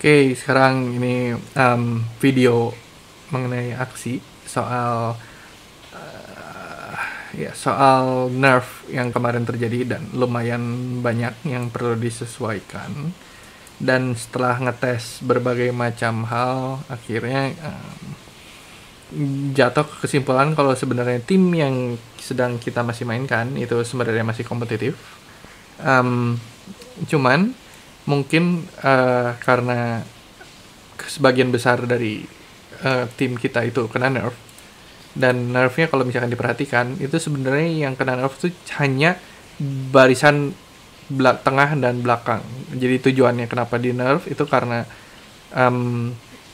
Oke, sekarang ini video mengenai aksi soal soal nerf yang kemarin terjadi dan lumayan banyak yang perlu disesuaikan. Dan setelah ngetes berbagai macam hal, akhirnya jatuh ke kesimpulan kalau sebenarnya tim yang sedang kita masih mainkan itu sebenarnya masih kompetitif. Cuman mungkin karena sebagian besar dari tim kita itu kena nerf, dan nerfnya kalau misalkan diperhatikan itu sebenarnya yang kena nerf itu hanya barisan tengah dan belakang. Jadi tujuannya kenapa di nerf itu karena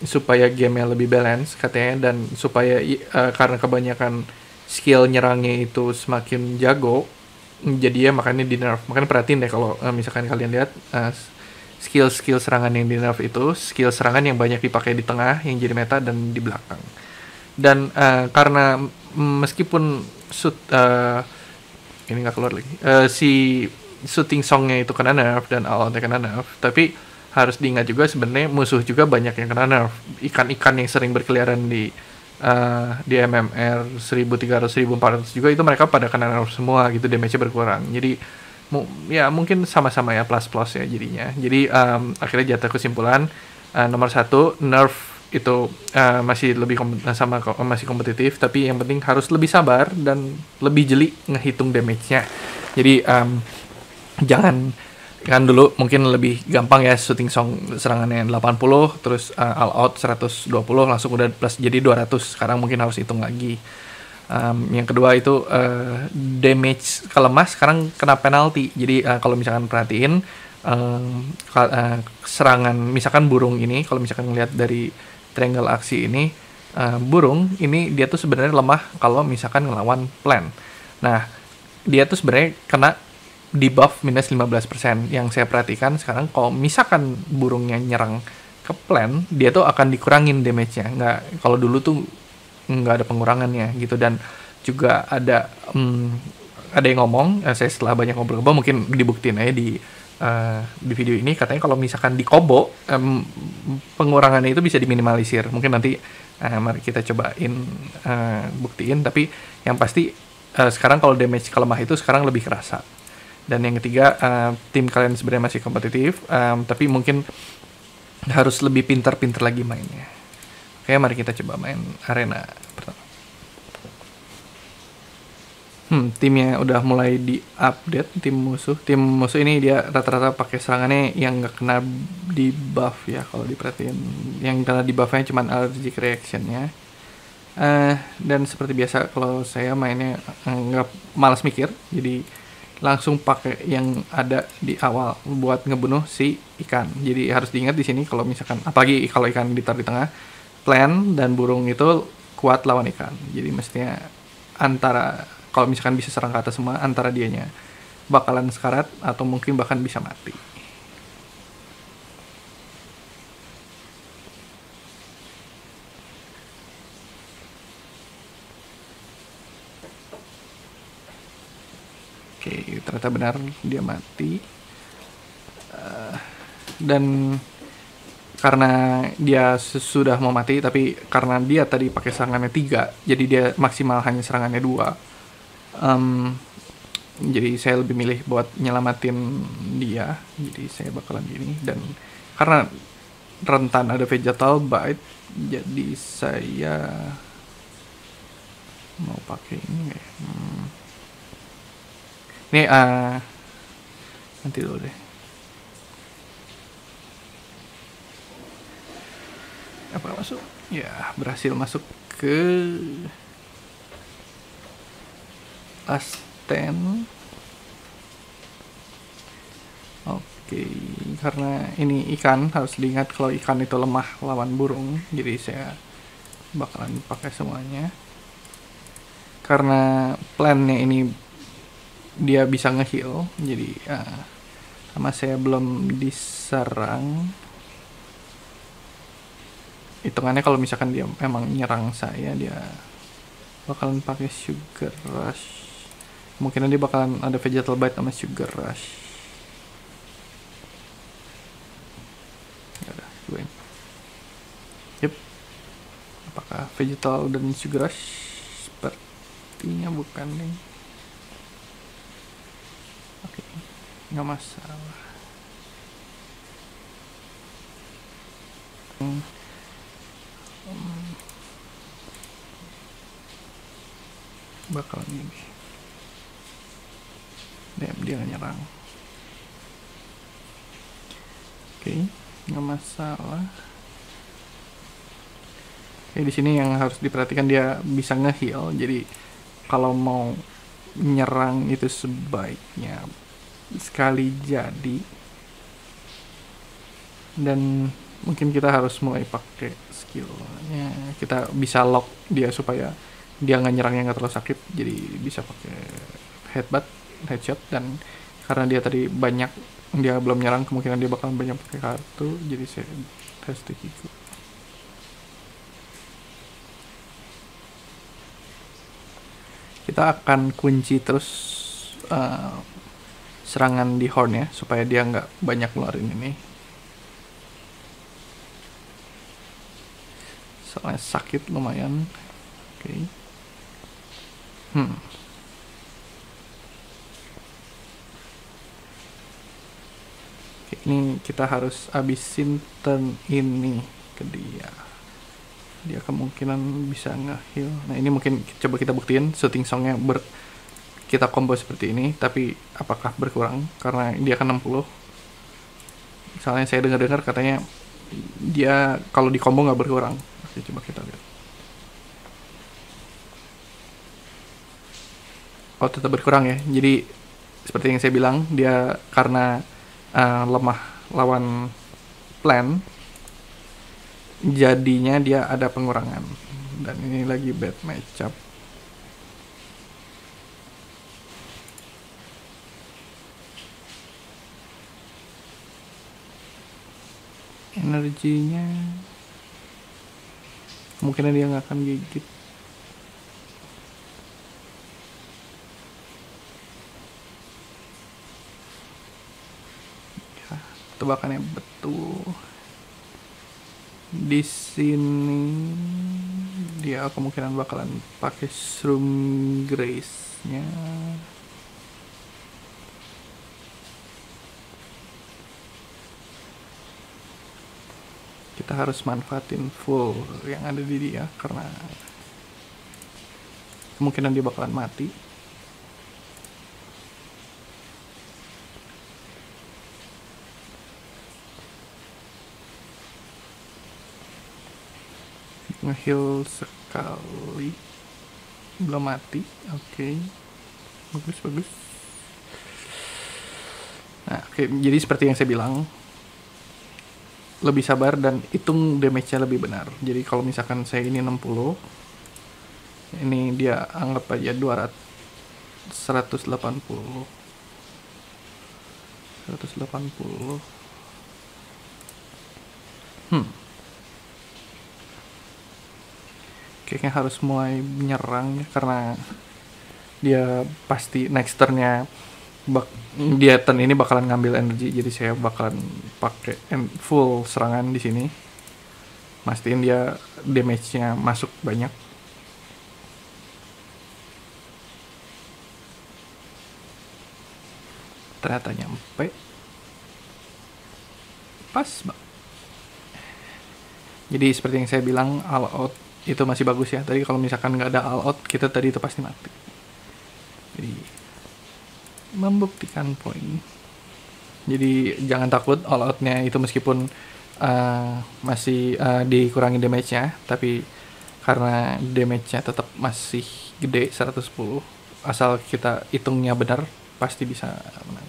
supaya gamenya lebih balance katanya, dan supaya karena kebanyakan skill nyerangnya itu semakin jago, jadi ya makanya di nerf. Makanya perhatiin deh kalau misalkan kalian lihat skill serangan yang di nerf itu skill serangan yang banyak dipakai di tengah yang jadi meta dan di belakang. Dan karena meskipun ini nggak keluar lagi, si shooting songnya itu kena nerf dan all-outnya kena nerf, tapi harus diingat juga sebenarnya musuh juga banyak yang kena nerf. Ikan-ikan yang sering berkeliaran di MMR 1300 1400 juga itu mereka pada kena nerf semua gitu, damage-nya berkurang. Jadi ya mungkin sama-sama ya plus ya jadinya. Jadi akhirnya jatuh kesimpulan nomor 1 nerf itu masih masih kompetitif, tapi yang penting harus lebih sabar dan lebih jeli ngehitung damage-nya. Jadi jangan kan dulu mungkin lebih gampang ya, shooting song serangannya 80 terus all out 120 langsung udah plus jadi 200. Sekarang mungkin harus hitung lagi. Yang kedua itu damage kelemah sekarang kena penalti. Jadi kalau misalkan perhatiin serangan misalkan burung ini, kalau misalkan lihat dari triangle aksi ini, burung ini dia tuh sebenarnya lemah kalau misalkan ngelawan plan. Nah, dia tuh sebenarnya kena debuff minus 15%. Yang saya perhatikan sekarang kalau misalkan burungnya nyerang ke plan, dia tuh akan dikurangin damage-nya. Nggak, kalau dulu tuh nggak ada pengurangannya gitu. Dan juga ada yang ngomong, saya setelah banyak ngobrol-ngobrol mungkin dibuktiin aja di video ini, katanya kalau misalkan di combo pengurangannya itu bisa diminimalisir. Mungkin nanti mari kita cobain buktiin, tapi yang pasti sekarang kalau damage kelemah itu sekarang lebih kerasa. Dan yang ketiga, tim kalian sebenarnya masih kompetitif, tapi mungkin harus lebih pintar-pintar lagi mainnya. Oke, mari kita coba main arena pertama. Timnya udah mulai di-update. Tim musuh ini dia rata-rata pakai serangannya yang nggak kena di buff ya, kalau diperhatiin. Yang kena di buffnya cuma allergic reaction-nya. Dan seperti biasa kalau saya mainnya nggak malas mikir, jadi langsung pakai yang ada di awal buat ngebunuh si ikan. Jadi harus diingat di sini kalau misalkan, apalagi kalau ikan ditaruh di tengah, plan dan burung itu kuat lawan ikan. Jadi mestinya antara, kalau misalkan bisa serang ke atas semua, antara dianya bakalan sekarat atau mungkin bahkan bisa mati. Oke, ternyata benar dia mati. Dan karena dia sudah mau mati, tapi karena dia tadi pakai serangannya 3, jadi dia maksimal hanya serangannya 2. Jadi saya lebih milih buat nyelamatin dia, jadi saya bakalan gini. Dan karena rentan ada vegetal bite, jadi saya mau pakai ini ya. Ini nanti dulu deh. Apa masuk? Ya, berhasil masuk ke last 10. Oke, karena ini ikan, harus diingat kalau ikan itu lemah lawan burung, jadi saya bakalan pakai semuanya. Karena plannya ini dia bisa nge-heal, jadi sama saya belum diserang. Hitungannya kalau misalkan dia memang nyerang saya, dia bakalan pakai sugar rush. Mungkin dia bakalan ada vegetal bite sama sugar rush. cobain. Yep. Apakah vegetal dan sugar rush? Sepertinya bukan nih. Oke, nggak masalah. Bakalan ini. Dia nggak nyerang. Oke, nggak masalah. Oke, di sini yang harus diperhatikan dia bisa nge-heal. Jadi kalau mau nyerang itu sebaiknya sekali jadi. Dan mungkin kita harus mulai pakai skillnya. Kita bisa lock dia supaya dia nggak nyerangnya nggak terlalu sakit. Jadi bisa pakai headshot, dan karena dia tadi banyak, dia belum nyerang, kemungkinan dia bakal banyak pakai kartu. Jadi saya tes ikut. Kita akan kunci terus serangan di horn ya, supaya dia nggak banyak ngeluarin ini. Soalnya sakit lumayan. Oke. Oke, ini kita harus abisin turn ini ke dia. Dia kemungkinan bisa nge-heal. Nah, ini mungkin coba kita buktiin shooting songnya kita combo seperti ini, tapi apakah berkurang karena dia kan 60. Misalnya saya dengar-dengar katanya dia kalau di combo nggak berkurang. Oke, coba kita lihat. Oh, tetap berkurang ya. Jadi seperti yang saya bilang, dia karena lemah lawan plan, jadinya dia ada pengurangan. Dan ini lagi bad matchup. Energinya kemungkinan dia nggak akan gigit. Ya, tebakannya betul. Di sini dia kemungkinan bakalan pakai Shroom Grace-nya. Kita harus manfaatin full yang ada di dia karena kemungkinan dia bakalan mati. Nge-heal sekali, belum mati. Oke. Bagus. Nah, oke, jadi seperti yang saya bilang, lebih sabar dan hitung damage-nya lebih benar. Jadi kalau misalkan saya ini 60, ini dia anggap aja 180. Kayaknya harus mulai menyerang ya, karena dia pasti next turn-nya dia turn ini bakalan ngambil energi, jadi saya bakalan pakai full serangan di sini, mastiin dia damage-nya masuk banyak. Ternyata nyampe pas, Bang. Jadi seperti yang saya bilang, all out itu masih bagus ya. Tadi kalau misalkan nggak ada all out, kita tadi itu pasti mati. Jadi membuktikan poin. Jadi jangan takut all outnya itu meskipun masih dikurangi damage-nya, tapi karena damage-nya tetap masih gede 110, asal kita hitungnya benar pasti bisa menang.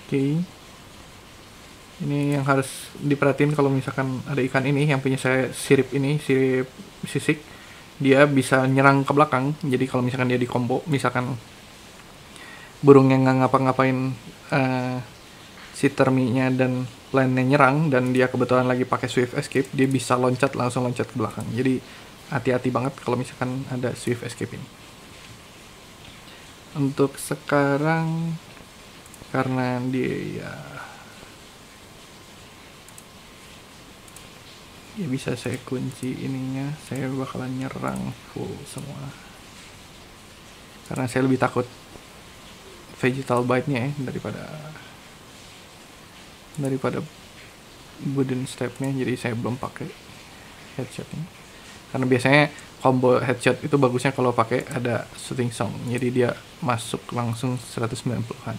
Oke. Ini yang harus diperhatiin kalau misalkan ada ikan ini yang punya saya, sirip sisik, dia bisa nyerang ke belakang. Jadi kalau misalkan dia di combo, misalkan burungnya nggak ngapa-ngapain, si terminya dan plannya nyerang, dan dia kebetulan lagi pakai swift escape, dia bisa langsung loncat ke belakang. Jadi hati-hati banget kalau misalkan ada swift escape ini. Untuk sekarang karena dia ya bisa saya kunci ininya, saya bakalan nyerang full semua karena saya lebih takut vegetal bite-nya ya daripada wooden step-nya. Jadi saya belum pakai headshot-nya karena biasanya combo headshot itu bagusnya kalau pakai ada shooting song, jadi dia masuk langsung 190-an.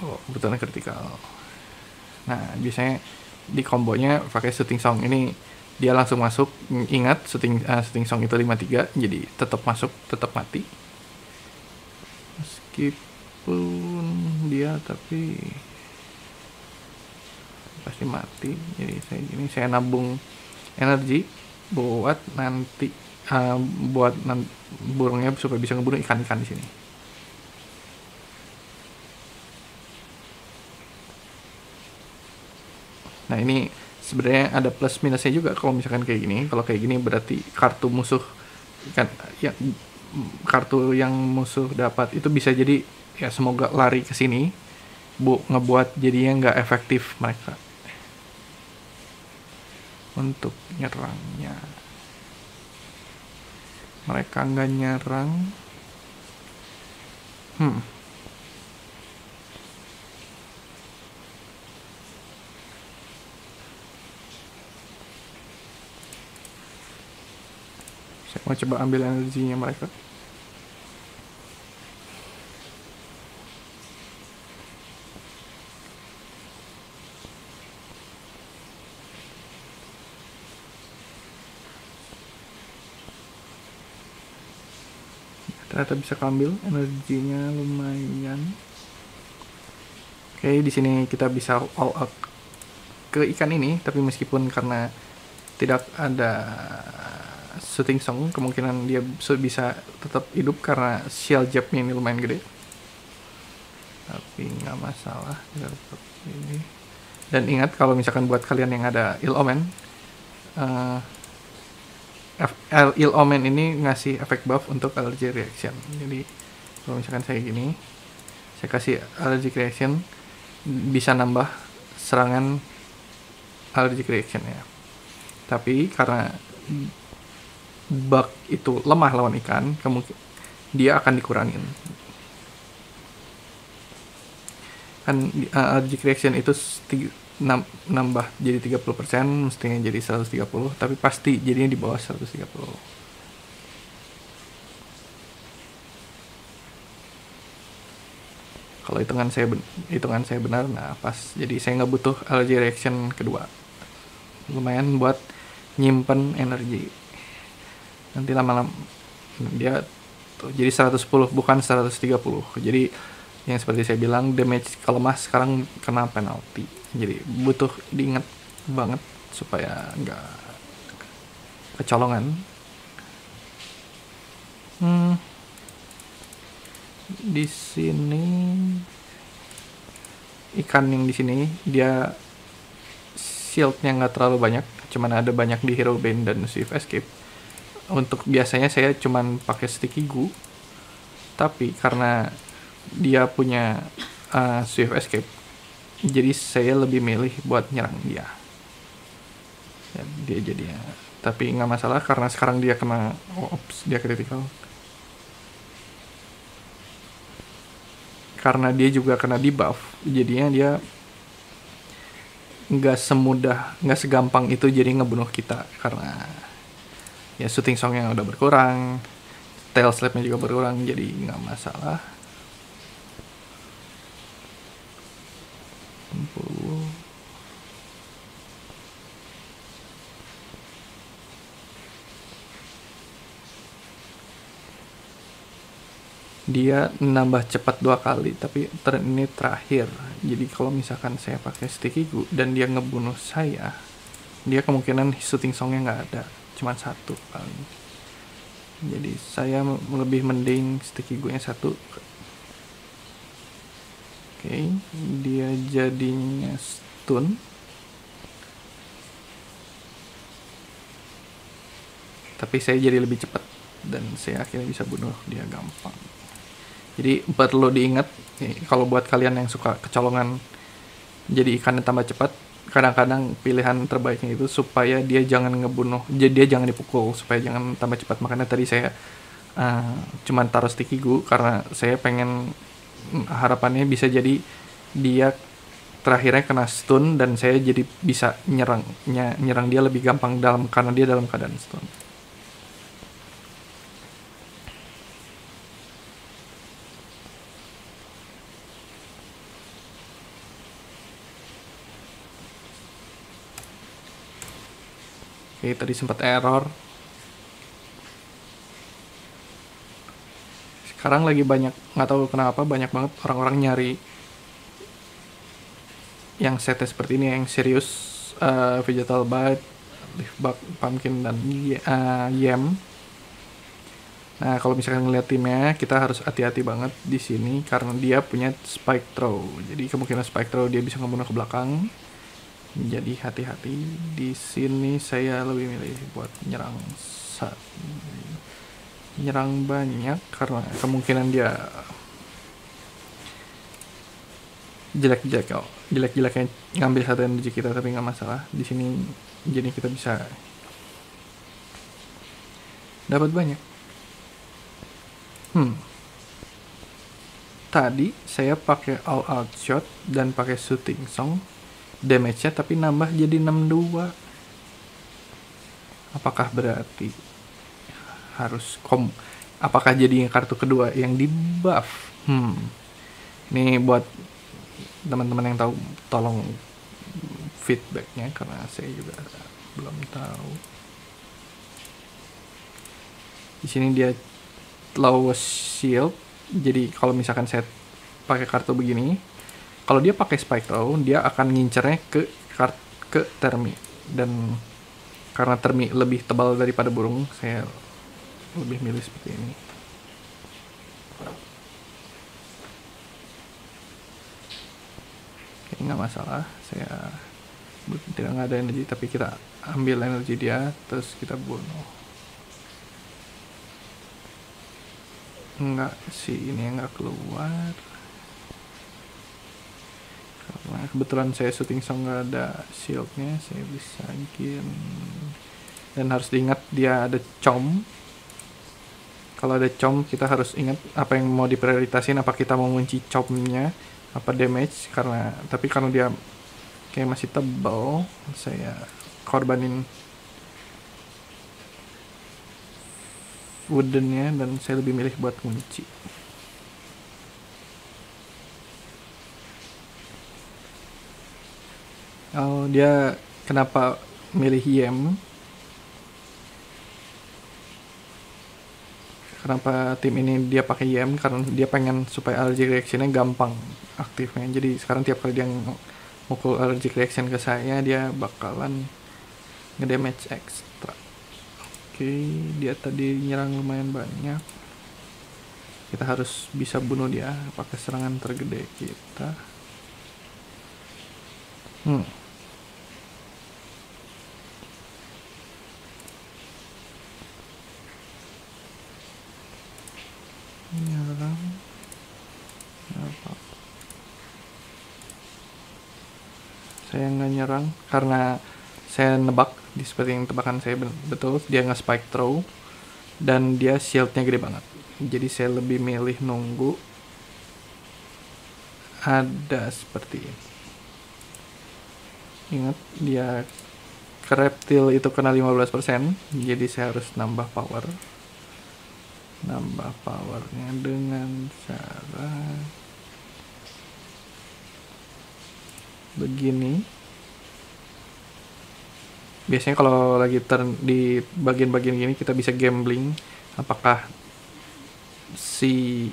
Oh, kebetulan vertikal. Nah, biasanya di kombonya pakai shooting song ini dia langsung masuk. Ingat shooting song itu 53, jadi tetap masuk, tetap mati. Meskipun dia tapi pasti mati. Jadi saya nabung energi buat nanti burungnya supaya bisa ngebunuh ikan-ikan di sini. Nah, ini sebenarnya ada plus minusnya juga kalau misalkan kayak gini. Kalau kayak gini berarti kartu musuh kan ya, kartu yang musuh dapat itu bisa jadi ya semoga lari ke sini ngebuat jadinya nggak efektif mereka untuk nyerangnya. Mereka nggak nyerang. Saya mau coba ambil energinya mereka. Ternyata bisa keambil energinya lumayan. Oke, di sini kita bisa all out ke ikan ini, tapi meskipun karena tidak ada shooting song, kemungkinan dia bisa tetap hidup karena shield jabnya ini lumayan gede. Tapi nggak masalah ini. Dan ingat kalau misalkan buat kalian yang ada ill omen, ill omen ini ngasih efek buff untuk allergy reaction. Jadi kalau misalkan saya gini, saya kasih allergic reaction, bisa nambah serangan allergic reaction ya. Tapi karena bug itu lemah lawan ikan, kemungkinan dia akan dikurangin. Kan allergic reaction itu nambah jadi 30%, mestinya jadi 130, tapi pasti jadinya di bawah 130. Kalau hitungan saya benar, nah pas. Jadi saya nggak butuh allergy reaction kedua. Lumayan buat nyimpen energi. Nanti lama-lama dia tuh jadi 110 bukan 130. Jadi yang seperti saya bilang, damage kalau lemah sekarang kena penalti. Jadi butuh diingat banget supaya nggak kecolongan. Di sini ikan yang di sini dia shieldnya nggak terlalu banyak, cuman ada banyak di Hero Bane dan Swift Escape. Untuk biasanya saya cuman pakai Sticky Goo, tapi karena dia punya Swift Escape, jadi saya lebih milih buat nyerang dia. Ya, dia jadinya. Tapi nggak masalah karena sekarang dia kena dia critical. Karena dia juga kena debuff, jadinya dia nggak segampang itu jadi ngebunuh kita karena ya shooting songnya udah berkurang, tail slapnya juga berkurang, jadi nggak masalah. 60. Dia nambah cepat 2 kali, tapi turn ini terakhir. Jadi kalau misalkan saya pakai Sticky Goo dan dia ngebunuh saya, dia kemungkinan shooting songnya nggak ada, cuma 1 paling. Jadi saya lebih mending Sticky Goo nya 1. Oke, dia jadinya stun. tapi saya jadi lebih cepat dan saya akhirnya bisa bunuh dia gampang. Jadi perlu diingat kalau buat kalian yang suka kecolongan jadi ikannya tambah cepat, kadang-kadang pilihan terbaiknya itu supaya dia jangan ngebunuh, jadi dia jangan dipukul supaya jangan tambah cepat. Makanya tadi saya cuman taruh sticky glue karena saya pengen harapannya bisa jadi dia terakhirnya kena stun dan saya jadi bisa nyerang dia lebih gampang karena dia dalam keadaan stun. Oke, tadi sempat error. Sekarang lagi banyak, nggak tahu kenapa banyak banget orang-orang nyari yang setnya seperti ini, yang serius, vegetal bite, leaf bug, pumpkin, dan yam. Nah, kalau misalkan ngeliat timnya, kita harus hati-hati banget di sini karena dia punya spike throw. Jadi kemungkinan spike throw dia bisa ngebunuh ke belakang. Jadi hati-hati di sini. Saya lebih milih buat nyerang banyak karena kemungkinan dia jelek-jeleknya ngambil satu energi kita, tapi nggak masalah. Di sini jadi kita bisa dapat banyak. Tadi saya pakai all out shot dan pakai shooting song, damage-nya tapi nambah jadi 62. Apakah berarti apakah jadi kartu kedua yang di buff? Ini buat teman-teman yang tahu, tolong feedbacknya karena saya juga belum tahu. Di sini dia lowest shield, jadi kalau misalkan saya pakai kartu begini, kalau dia pakai spike throw dia akan ngincernya ke Termi, dan karena Termi lebih tebal daripada burung, saya lebih milih seperti ini. Oke, nggak masalah, saya tidak ada energi, tapi kita ambil energi dia terus kita bunuh. Enggak sih, ini nggak keluar karena kebetulan saya shooting song nggak ada shieldnya. Saya bisa bikin, dan harus diingat dia ada com. Kalau ada com kita harus ingat apa yang mau diprioritasin, apa kita mau ngunci comnya apa damage, tapi karena dia kayak masih tebal, saya korbanin woodennya dan saya lebih milih buat kunci. Oh, dia kenapa milih yam? Kenapa tim ini dia pakai yam? Karena dia pengen supaya allergic reaction-nya gampang aktifnya. Jadi sekarang tiap kali dia mukul allergic reaction ke saya, dia bakalan ngedamage ekstra. Oke, dia tadi nyerang lumayan banyak. Kita harus bisa bunuh dia pakai serangan tergede kita. Nyerang apa? Saya nggak nyerang karena saya nebak, seperti yang tebakan saya betul, dia nge-spike throw dan dia shieldnya gede banget, jadi saya lebih milih nunggu ada seperti ini. Ingat, dia ke reptil itu kena 15%, jadi saya harus nambah powernya dengan cara begini. Biasanya kalau lagi di bagian-bagian gini kita bisa gambling apakah si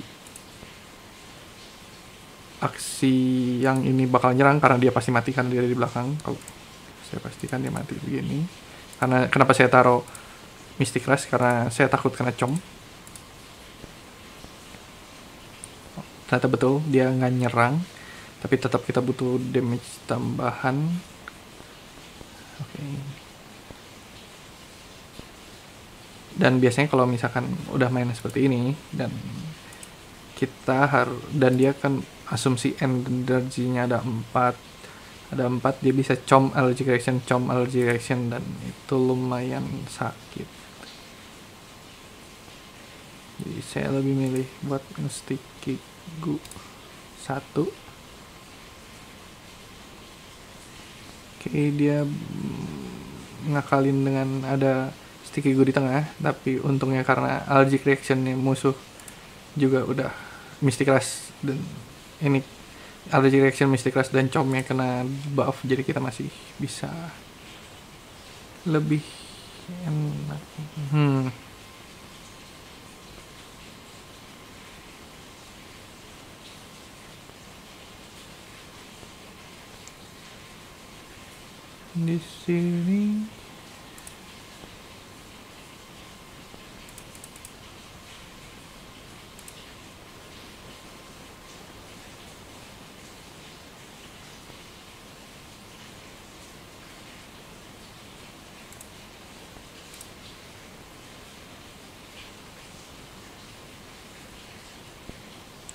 aksi yang ini bakal nyerang, karena dia pasti mati kan, dia di belakang. Kalau saya pastikan dia mati begini. Karena kenapa saya taruh Mystic Rush, karena saya takut kena com. Ternyata betul dia nggak nyerang, tapi tetap kita butuh damage tambahan. Oke. Dan biasanya kalau misalkan udah main seperti ini dan dan dia kan asumsi energinya ada empat, dia bisa comb allergic reaction, dan itu lumayan sakit. Jadi saya lebih milih buat nge-sticky gu 1. Oke, dia ngakalin dengan ada sticky gu di tengah, tapi untungnya karena allergic reactionnya musuh juga udah Mystic Rush, dan ini allergic reaction Mystic Rush dan comnya kena buff, jadi kita masih bisa lebih enak. Di sini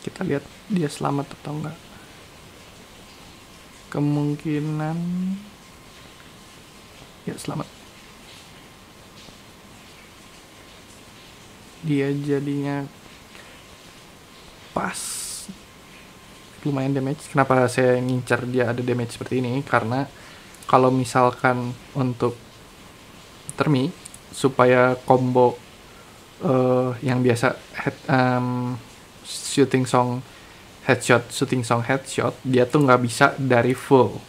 kita lihat dia selamat atau enggak. Kemungkinan ya selamat. Dia jadinya pas, lumayan damage. Kenapa saya ngincar dia ada damage seperti ini? Karena kalau misalkan untuk Termi supaya combo yang biasa shooting song headshot, dia tuh nggak bisa dari full.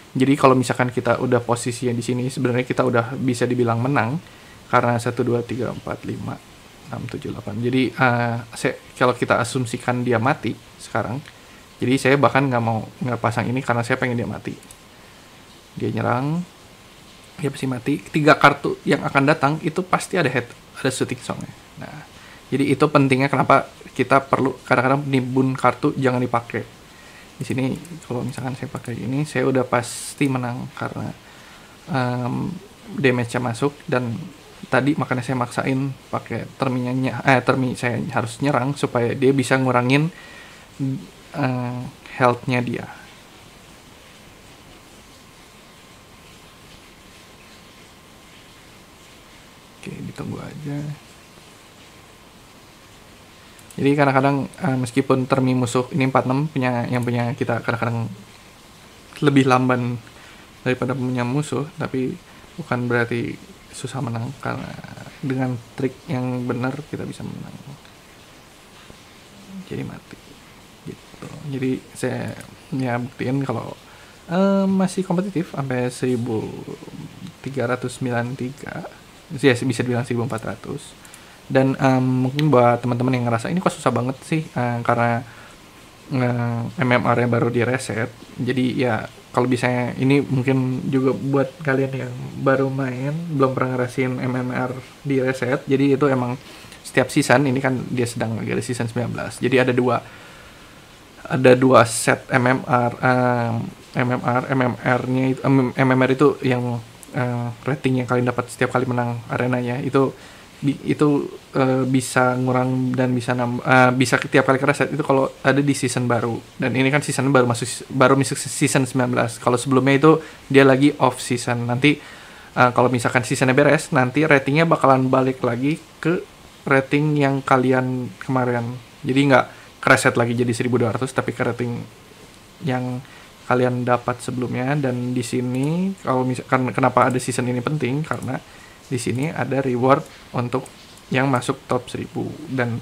Jadi kalau misalkan kita udah posisinya di sini, sebenarnya kita udah bisa dibilang menang karena 1 2 3 4 5 6 7 8. Jadi kalau kita asumsikan dia mati sekarang, jadi saya bahkan nggak pasang ini karena saya pengen dia mati. Dia nyerang, dia pasti mati. 3 kartu yang akan datang itu pasti ada shooting songnya. Nah, jadi itu pentingnya kenapa kita perlu kadang-kadang nimbun kartu jangan dipakai. Di sini kalau misalkan saya pakai ini, saya udah pasti menang karena damage-nya masuk, dan tadi makanya saya maksain pakai termi saya harus nyerang supaya dia bisa ngurangin health-nya dia. Oke, ditunggu aja. Jadi kadang-kadang meskipun termi musuh ini 46 yang punya kita kadang-kadang lebih lamban daripada punya musuh, tapi bukan berarti susah menang, karena dengan trik yang benar kita bisa menang. Jadi mati gitu. Jadi saya buktiin kalau masih kompetitif sampai 1393, ya bisa dibilang 1400. Dan mungkin buat teman-teman yang ngerasa ini kok susah banget sih, karena MMR-nya baru di reset. Jadi ya kalau bisa ini mungkin juga buat kalian yang baru main belum pernah ngerasain MMR di reset. Jadi itu emang setiap season, ini kan dia sedang lagi ada season 19. Jadi ada dua set MMR-nya itu, MMR itu yang rating yang kalian dapat setiap kali menang arenanya itu bisa ngurang dan bisa tiap kali reset itu kalau ada di season baru. Dan ini kan season baru masuk season 19. Kalau sebelumnya itu dia lagi off season. Nanti kalau misalkan seasonnya beres, nanti ratingnya bakalan balik lagi ke rating yang kalian kemarin. Jadi nggak reset lagi jadi 1200, tapi ke rating yang kalian dapat sebelumnya. Dan di sini kalau misalkan kenapa ada season ini penting, karena di sini ada reward untuk yang masuk top 1000. Dan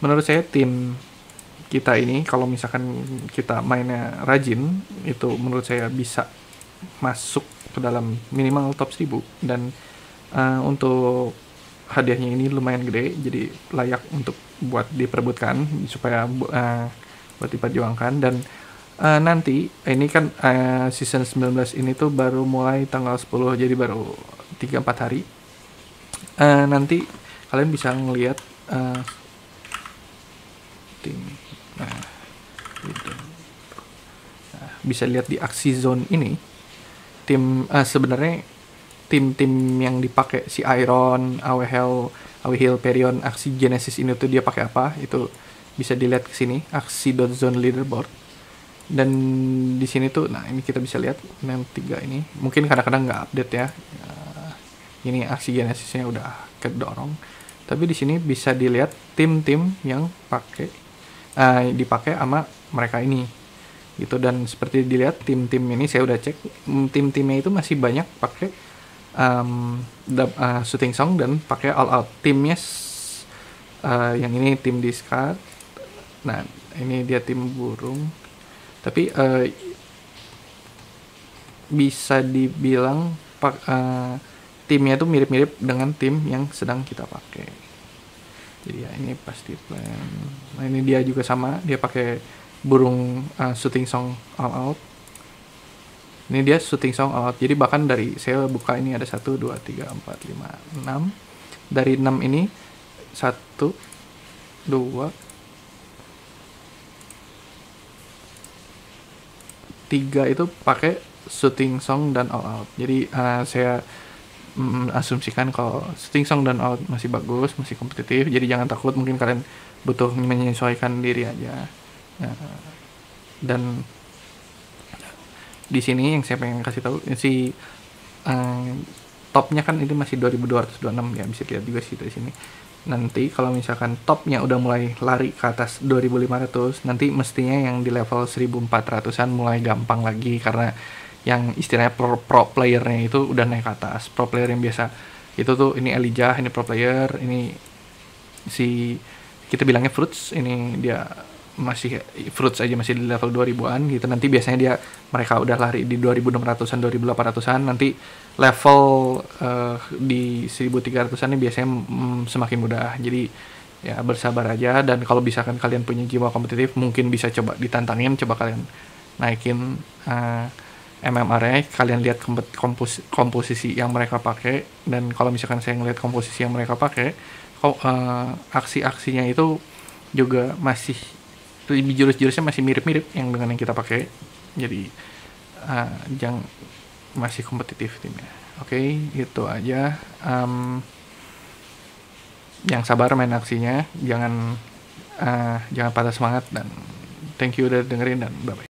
menurut saya tim kita ini kalau misalkan kita mainnya rajin, itu menurut saya bisa masuk ke dalam minimal top 1000. Dan untuk hadiahnya ini lumayan gede, jadi layak untuk buat diperebutkan supaya buat diperjuangkan. Dan nanti ini kan season 19 ini tuh baru mulai tanggal 10, jadi baru 3-4 hari. Nanti kalian bisa ngelihat tim, bisa lihat di aksi zone ini tim sebenarnya tim-tim yang dipakai si Iron, AWHL, Awihil Perion aksi Genesis ini tuh dia pakai apa, itu bisa dilihat ke sini, aksi.zone leaderboard. Dan di sini tuh, nah ini kita bisa lihat yang 3 ini, mungkin kadang-kadang nggak update ya. Ini aksi Genesisnya udah kedorong, tapi di sini bisa dilihat tim-tim yang dipakai sama mereka ini gitu. Dan seperti dilihat tim-tim ini saya udah cek, tim-timnya itu masih banyak pakai Shooting Song dan pakai All Out. Timnya yang ini tim discard, nah ini dia tim burung, tapi bisa dibilang timnya tuh mirip-mirip dengan tim yang sedang kita pakai. Jadi ya ini pasti plan. Nah ini dia juga sama, dia pakai burung Shooting Song All Out. Ini dia Shooting Song All Out. Jadi bahkan dari saya buka ini ada 1, 2, 3, 4, 5, 6. Dari 6 ini 1, 2, 3 itu pakai Shooting Song dan All Out. Jadi saya asumsikan kalau Shooting Song dan All Out masih bagus, masih kompetitif. Jadi jangan takut, mungkin kalian butuh menyesuaikan diri aja. Dan di sini yang saya pengen kasih tahu si topnya kan ini masih 2226 ya, bisa lihat juga sih dari sini. Nanti kalau misalkan topnya udah mulai lari ke atas 2500, nanti mestinya yang di level 1400-an mulai gampang lagi, karena yang istilahnya pro playernya itu udah naik ke atas. Pro player yang biasa itu tuh, ini Elijah, ini pro player, ini si kita bilangnya Fruits, ini dia masih Fruits aja masih di level 2000-an gitu. Nanti biasanya mereka udah lari di 2600-an, 2800-an, nanti level di 1300-an ini biasanya semakin mudah. Jadi ya bersabar aja, dan kalau misalkan kalian punya jiwa kompetitif, mungkin bisa coba ditantangin, coba kalian naikin MMR-nya, kalian lihat komposisi yang mereka pakai. Dan kalau misalkan saya ngelihat komposisi yang mereka pakai, aksi-aksinya itu juga masih jurus-jurusnya masih mirip-mirip yang dengan yang kita pakai. Jadi masih kompetitif timnya. Oke, gitu aja. Yang sabar main aksinya, jangan patah semangat, dan thank you udah dengerin, dan bye bye.